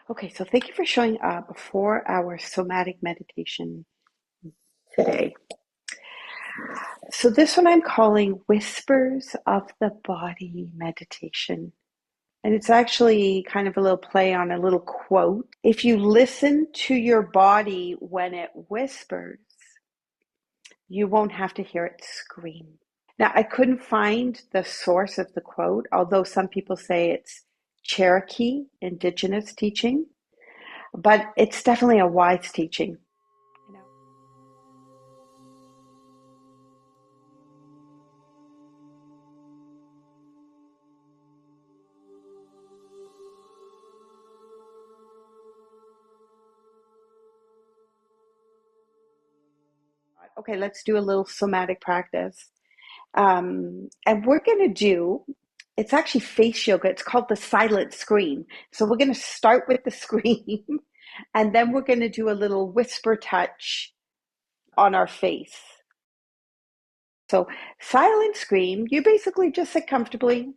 Okay, so thank you for showing up for our somatic meditation today. So this one I'm calling Whispers of the Body Meditation. And it's actually kind of a little play on a little quote. If you listen to your body when it whispers, you won't have to hear it scream. Now, I couldn't find the source of the quote, although some people say it's Cherokee indigenous teaching, but it's definitely a wise teaching. You know. Okay, let's do a little somatic practice. And we're going to do, it's actually face yoga. It's called the silent scream. So we're going to start with the scream, and then we're going to do a little whisper touch on our face. So, silent scream, you basically just sit comfortably,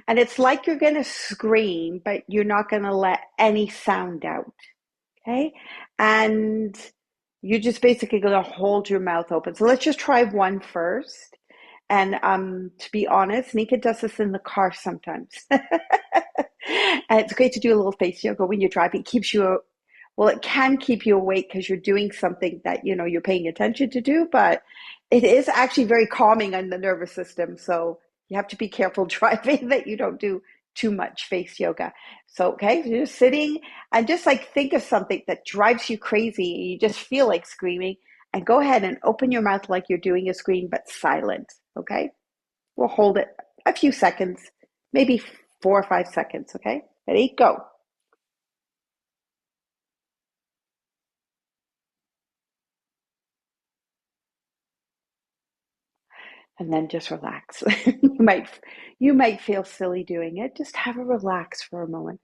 and it's like you're going to scream, but you're not going to let any sound out. Okay. And you're just basically going to hold your mouth open. So let's just try one first. And to be honest, Nika does this in the car sometimes. And it's great to do a little face yoga when you're driving. It keeps you, well, it can keep you awake because you're doing something that, you're paying attention to do, but it is actually very calming on the nervous system. So you have to be careful driving that you don't do too much face yoga. So, okay, so you're just sitting and just like think of something that drives you crazy. You just feel like screaming and go ahead and open your mouth like you're doing a scream, but silent. Okay. We'll hold it a few seconds, maybe 4 or 5 seconds. Okay. Ready? Go. And then just relax. You might feel silly doing it. Just have a relax for a moment.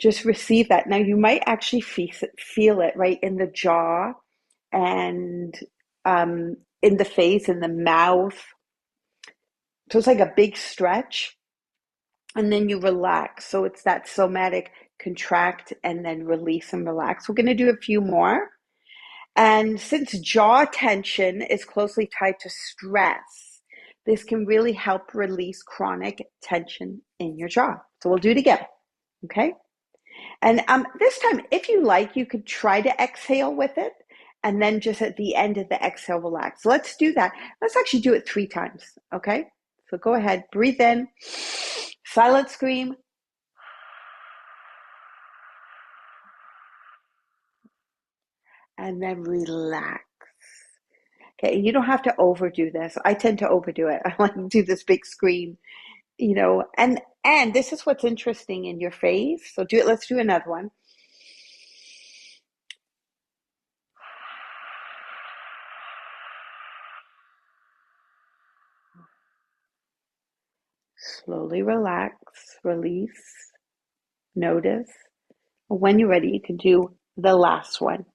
Just receive that. Now you might actually feel it right in the jaw and in the face, in the mouth. So it's like a big stretch, and then you relax. So it's that somatic contract and then release and relax. We're going to do a few more. And since jaw tension is closely tied to stress, this can really help release chronic tension in your jaw. So we'll do it again. Okay. And this time, if you like, you could try to exhale with it. And then just at the end of the exhale, relax. So let's do that. Let's actually do it 3 times. Okay. So go ahead, breathe in, silent scream, and then relax. Okay. You don't have to overdo this. I tend to overdo it. I like to do this big scream, and this is what's interesting in your face. So do it. Let's do another one. Slowly relax, release, notice. When you're ready, you can do the last one.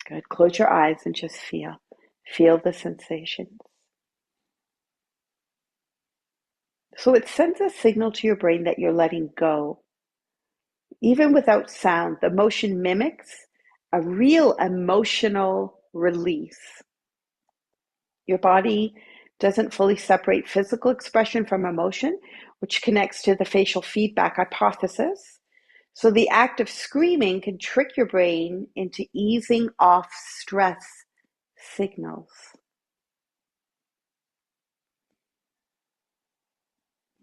Good. Close your eyes and just feel. Feel the sensations. So it sends a signal to your brain that you're letting go. Even without sound, the motion mimics a real emotional release. Your body doesn't fully separate physical expression from emotion, which connects to the facial feedback hypothesis. So the act of screaming can trick your brain into easing off stress signals.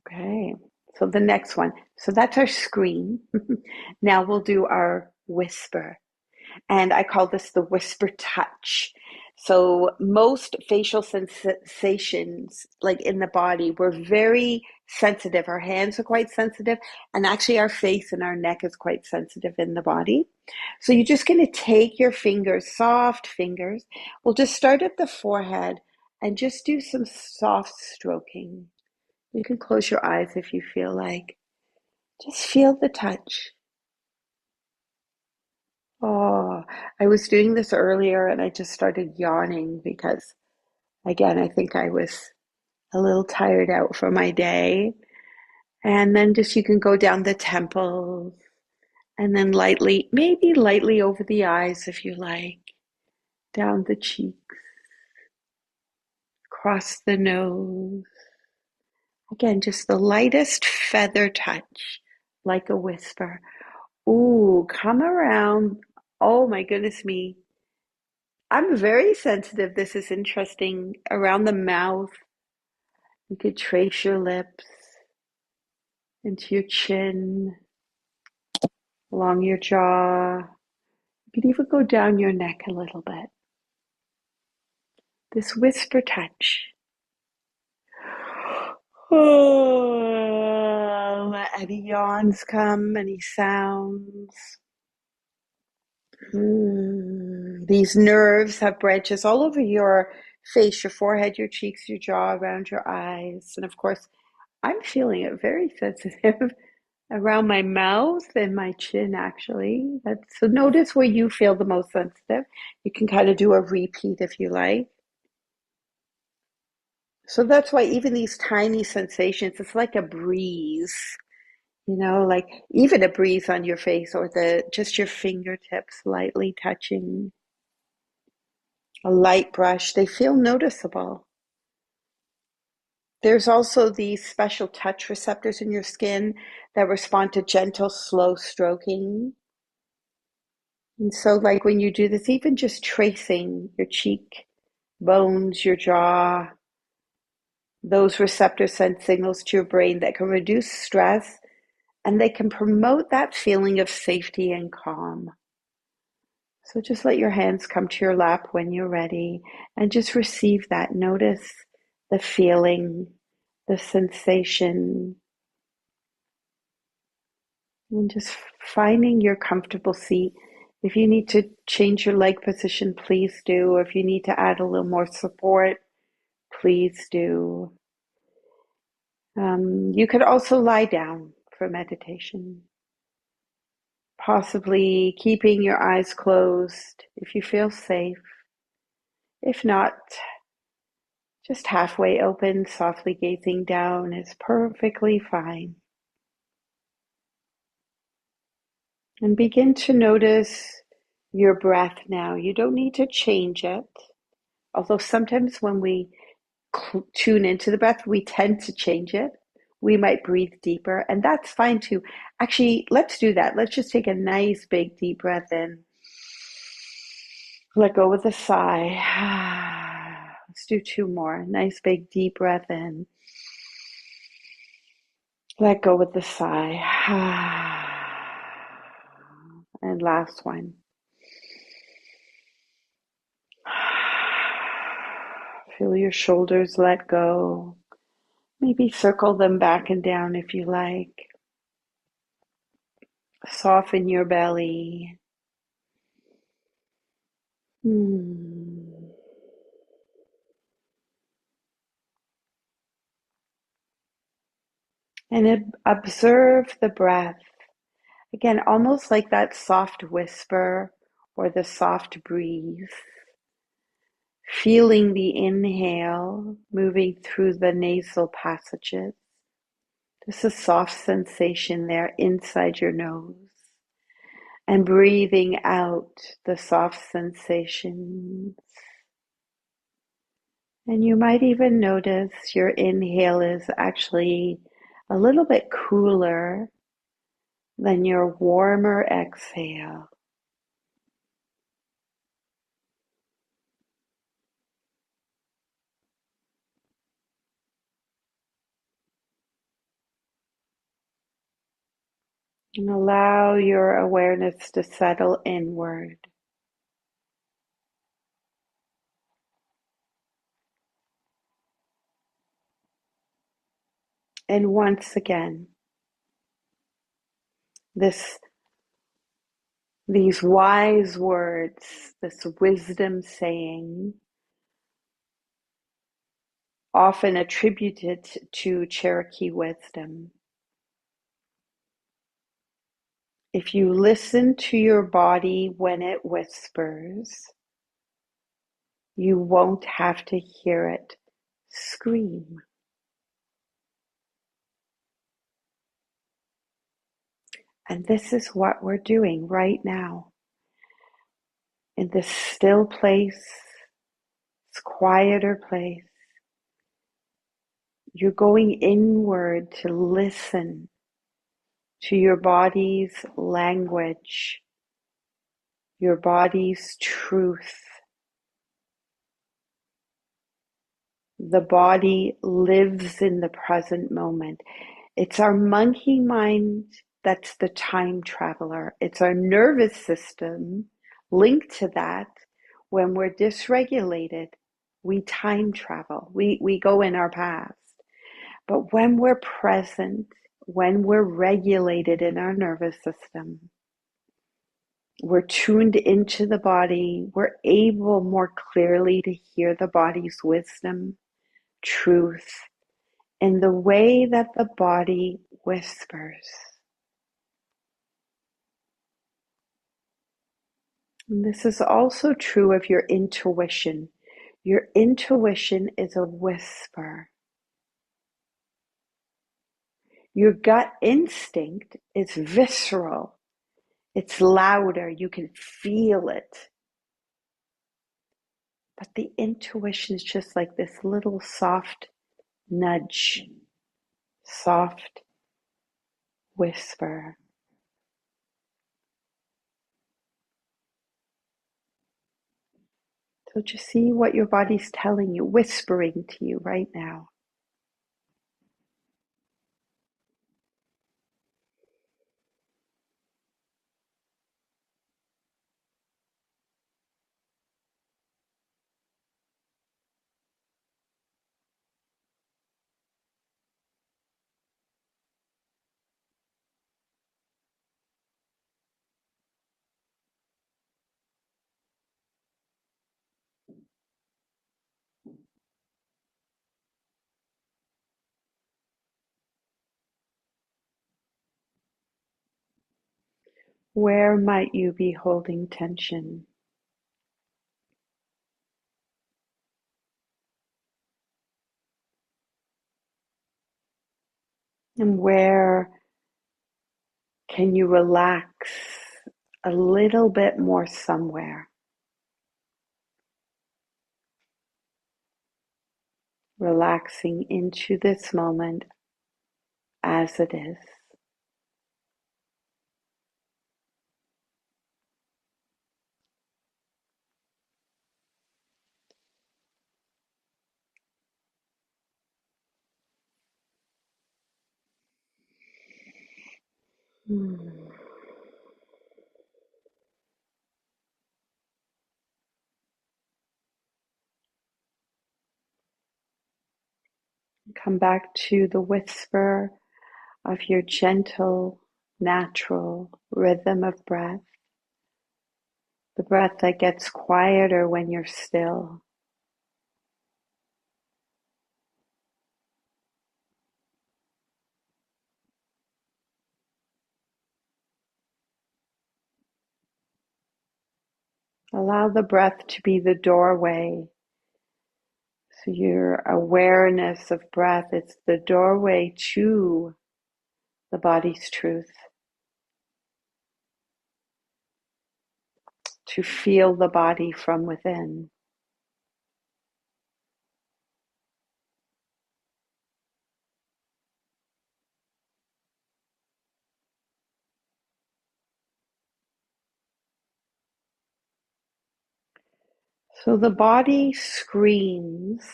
Okay, so the next one. So that's our scream. Now we'll do our whisper. And I call this the whisper touch. So most facial sensations, like in the body, we're very sensitive. Our hands are quite sensitive, and actually our face and our neck is quite sensitive in the body. So you're just going to take your fingers, soft fingers. We'll just start at the forehead and just do some soft stroking. You can close your eyes if you feel like. Just feel the touch. Oh, I was doing this earlier and I just started yawning because, again, I think I was a little tired out for my day. And then just you can go down the temples and then lightly, maybe lightly over the eyes if you like, down the cheeks, across the nose. Again, just the lightest feather touch, like a whisper. Ooh, come around. Oh my goodness me. I'm very sensitive. This is interesting. Around the mouth, you could trace your lips into your chin, along your jaw. You could even go down your neck a little bit. This whisper touch. Oh, let any yawns come, any sounds. These nerves have branches all over your face, your forehead, your cheeks, your jaw, around your eyes. And of course, I'm feeling it very sensitive around my mouth and my chin, actually. So notice where you feel the most sensitive. You can kind of do a repeat if you like. So that's why even these tiny sensations, it's like a breeze, like even a breeze on your face or the just your fingertips lightly touching a light brush, they feel noticeable. There's also these special touch receptors in your skin that respond to gentle, slow stroking. And so, like when you do this, even just tracing your cheek bones, your jaw, those receptors send signals to your brain that can reduce stress and they can promote that feeling of safety and calm. So just let your hands come to your lap when you're ready and just receive that. Notice the feeling, the sensation, and just finding your comfortable seat. If you need to change your leg position, please do. Or if you need to add a little more support, please do. You could also lie down for meditation, possibly keeping your eyes closed if you feel safe. If not, just halfway open, softly gazing down is perfectly fine. And begin to notice your breath now. You don't need to change it. Although sometimes when we tune into the breath, we tend to change it. We might breathe deeper, and that's fine too. Actually, let's do that. Let's just take a nice big deep breath in. Let go with a sigh. Let's do two more. Nice big deep breath in. Let go with the sigh. And last one. Feel your shoulders let go. Maybe circle them back and down if you like. Soften your belly. And observe the breath. Again, almost like that soft whisper or the soft breeze. Feeling the inhale moving through the nasal passages. Just a soft sensation there inside your nose. And breathing out the soft sensations. And you might even notice your inhale is actually a little bit cooler than your warmer exhale. And allow your awareness to settle inward. And once again, this these wise words, this wisdom saying, often attributed to Cherokee wisdom. If you listen to your body when it whispers, you won't have to hear it scream. And this is what we're doing right now. In this still place, this quieter place, you're going inward to listen to your body's language, your body's truth. The body lives in the present moment. It's our monkey mind that's the time traveler. It's our nervous system linked to that. When we're dysregulated, we time travel. We go in our past. But when we're present, when we're regulated in our nervous system, we're tuned into the body, we're able more clearly to hear the body's wisdom, truth, in the way that the body whispers. And this is also true of your intuition. Your intuition is a whisper. Your gut instinct is visceral. It's louder. You can feel it. But the intuition is just like this little soft nudge, soft whisper. So just see what your body's telling you, whispering to you right now. Where might you be holding tension? And where can you relax a little bit more somewhere? Relaxing into this moment as it is. Come back to the whisper of your gentle, natural rhythm of breath. The breath that gets quieter when you're still. Allow the breath to be the doorway. So your awareness of breath is the doorway to the body's truth. To feel the body from within. So the body screams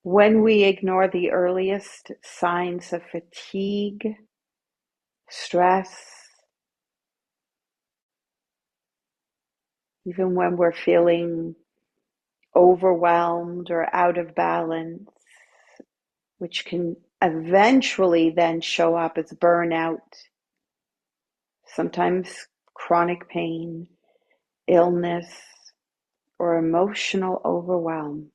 when we ignore the earliest signs of fatigue, stress, even when we're feeling overwhelmed or out of balance, which can eventually then show up as burnout, sometimes chronic pain, illness, or emotional overwhelm.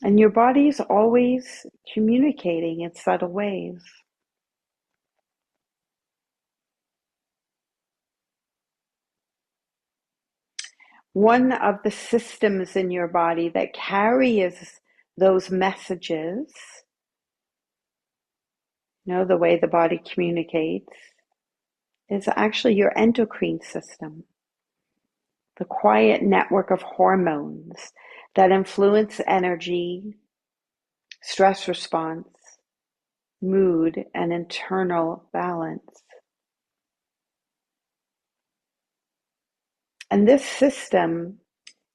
And your body is always communicating in subtle ways. One of the systems in your body that carries those messages, the way the body communicates, is actually your endocrine system, the quiet network of hormones that influence energy, stress response, mood, and internal balance. And this system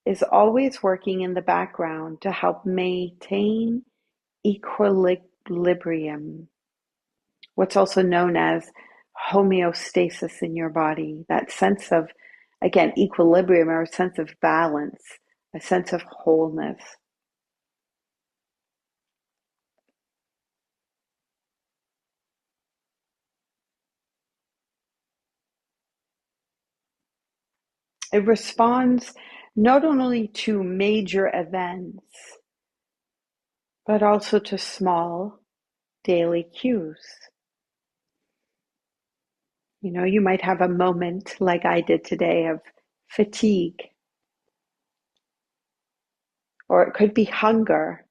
is always working in the background to help maintain equilibrium, what's also known as homeostasis in your body, that sense of, again, equilibrium, or a sense of balance, a sense of wholeness. It responds not only to major events, but also to small daily cues. You might have a moment like I did today of fatigue, or it could be hunger,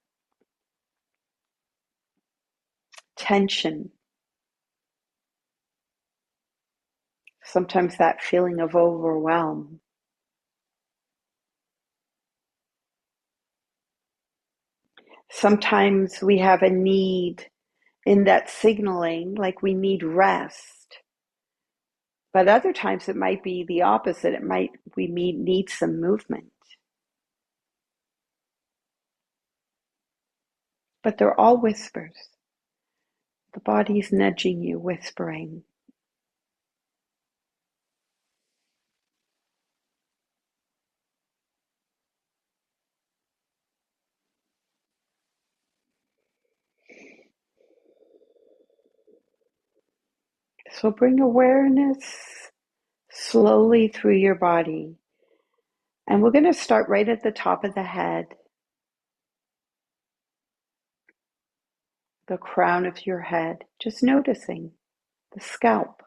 tension, sometimes that feeling of overwhelm. Sometimes we have a need in that signaling, like we need rest. But other times it might be the opposite. We need some movement. But they're all whispers. The body's nudging you, whispering. So bring awareness slowly through your body. And we're going to start right at the top of the head, the crown of your head, just noticing the scalp.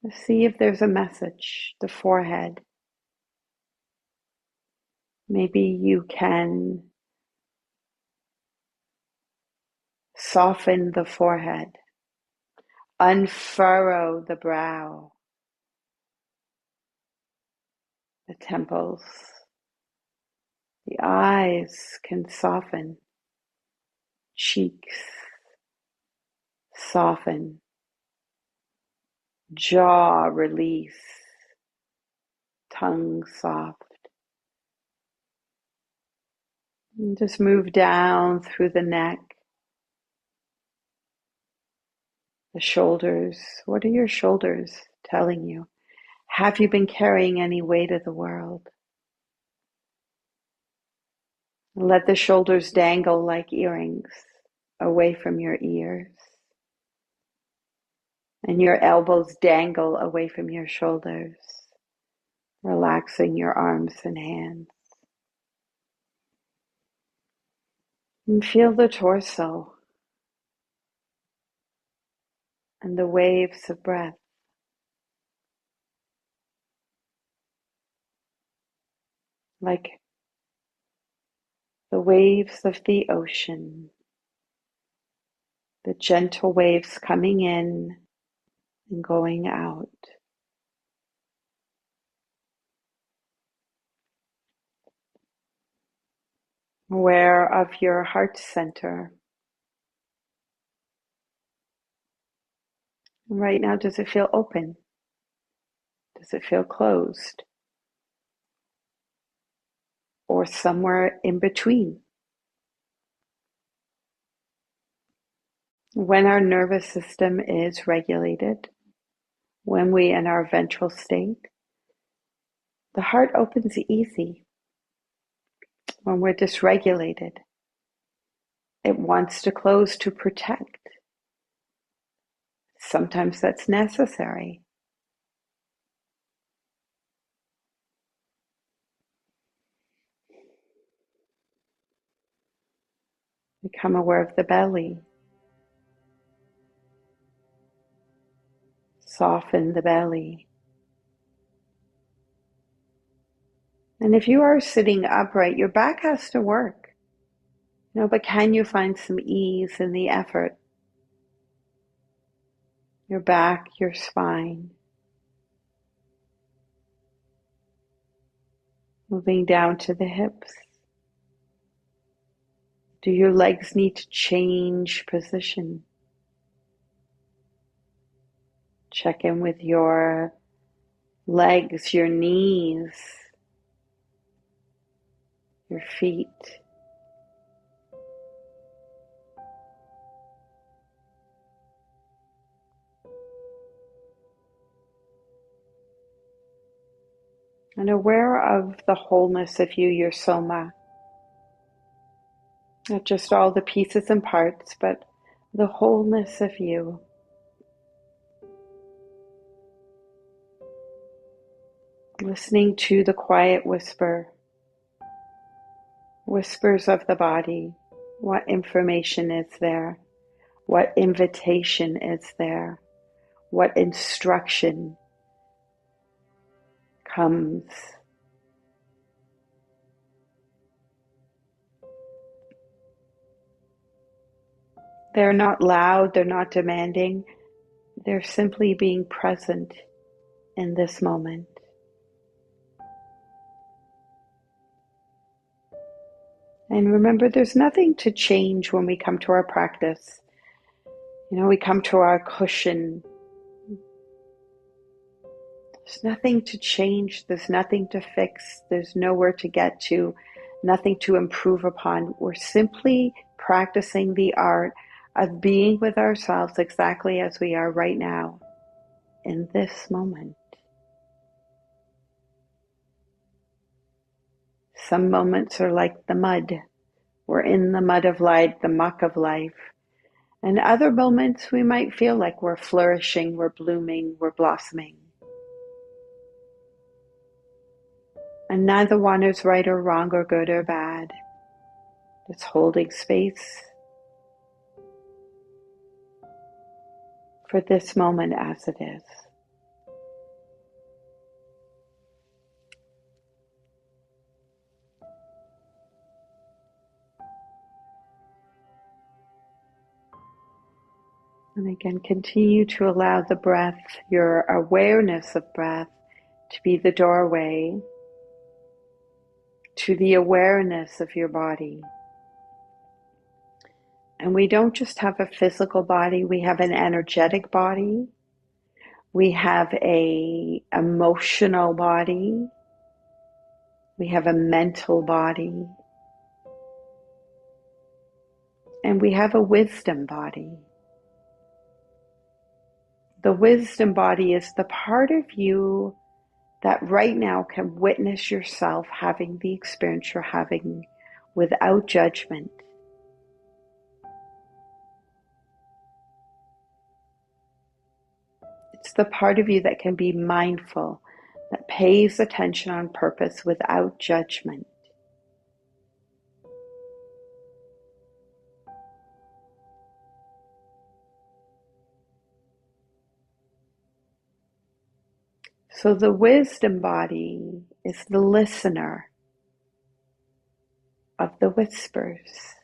Let's see if there's a message, the forehead. Maybe you can soften the forehead, unfurrow the brow, the temples. The eyes can soften, cheeks soften, jaw release, tongue soft. And just move down through the neck, the shoulders. What are your shoulders telling you? Have you been carrying any weight of the world? Let the shoulders dangle like earrings away from your ears, and your elbows dangle away from your shoulders, relaxing your arms and hands. And feel the torso and the waves of breath, like the waves of the ocean, the gentle waves coming in and going out. Aware of your heart center. Right now, does it feel open? Does it feel closed? Or somewhere in between? When our nervous system is regulated, when we in our ventral state, the heart opens easy. When we're dysregulated, it wants to close to protect. Sometimes that's necessary. Become aware of the belly. Soften the belly. And if you are sitting upright, your back has to work. But can you find some ease in the effort? Your back, your spine. Moving down to the hips. Do your legs need to change position? Check in with your legs, your knees, your feet. And aware of the wholeness of you, your soma. Not just all the pieces and parts, but the wholeness of you. Listening to the quiet whispers of the body. What information is there? What invitation is there? What instruction comes? They're not loud, they're not demanding. They're simply being present in this moment. And remember, there's nothing to change when we come to our practice. We come to our cushion. There's nothing to change. There's nothing to fix. There's nowhere to get to, nothing to improve upon. We're simply practicing the art of being with ourselves exactly as we are right now, in this moment. Some moments are like the mud. We're in the mud of life, the muck of life. And other moments we might feel like we're flourishing, we're blooming, we're blossoming. And neither one is right or wrong or good or bad. It's holding space for this moment as it is. And again, continue to allow the breath, your awareness of breath, to be the doorway to the awareness of your body. And we don't just have a physical body, we have an energetic body, we have an emotional body, we have a mental body, and we have a wisdom body. The wisdom body is the part of you that right now can witness yourself having the experience you're having without judgment. It's the part of you that can be mindful, that pays attention on purpose without judgment. So the wisdom body is the listener of the whispers.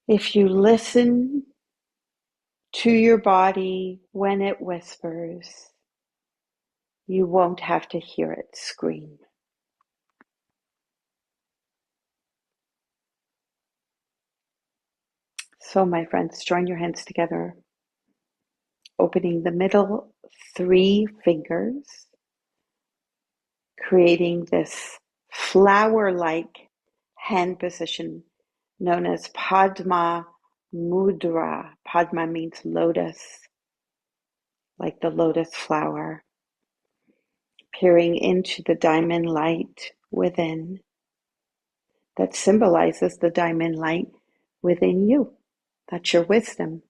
If you listen to your body when it whispers, you won't have to hear it scream. So, my friends, join your hands together, opening the middle three fingers, creating this flower-like hand position known as Padma Mudra. Padma means lotus, like the lotus flower. Peering into the diamond light within that symbolizes the diamond light within you. That's your wisdom.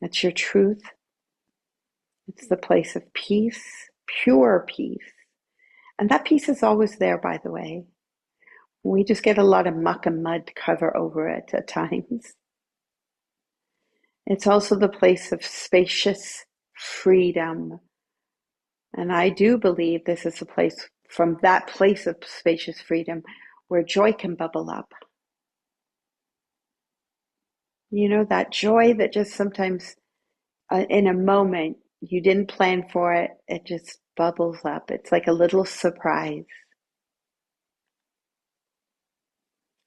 That's your truth. It's the place of peace, pure peace. And that peace is always there, by the way. We just get a lot of muck and mud cover over it at times. It's also the place of spacious freedom. And I do believe this is a place, from that place of spacious freedom, where joy can bubble up. You know, that joy that just sometimes in a moment, you didn't plan for it, it just bubbles up. It's like a little surprise.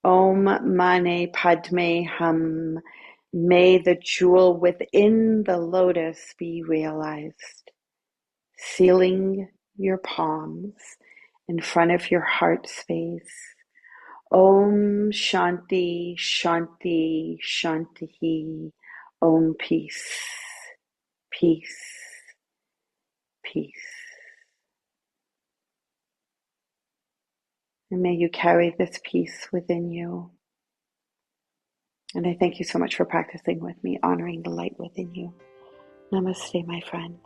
Om Mane Padme Hum. May the jewel within the lotus be realized, sealing your palms in front of your heart space. Om Shanti Shanti Shanti. Om Peace. Peace. Peace. And may you carry this peace within you. And I thank you so much for practicing with me, honoring the light within you. Namaste, my friends.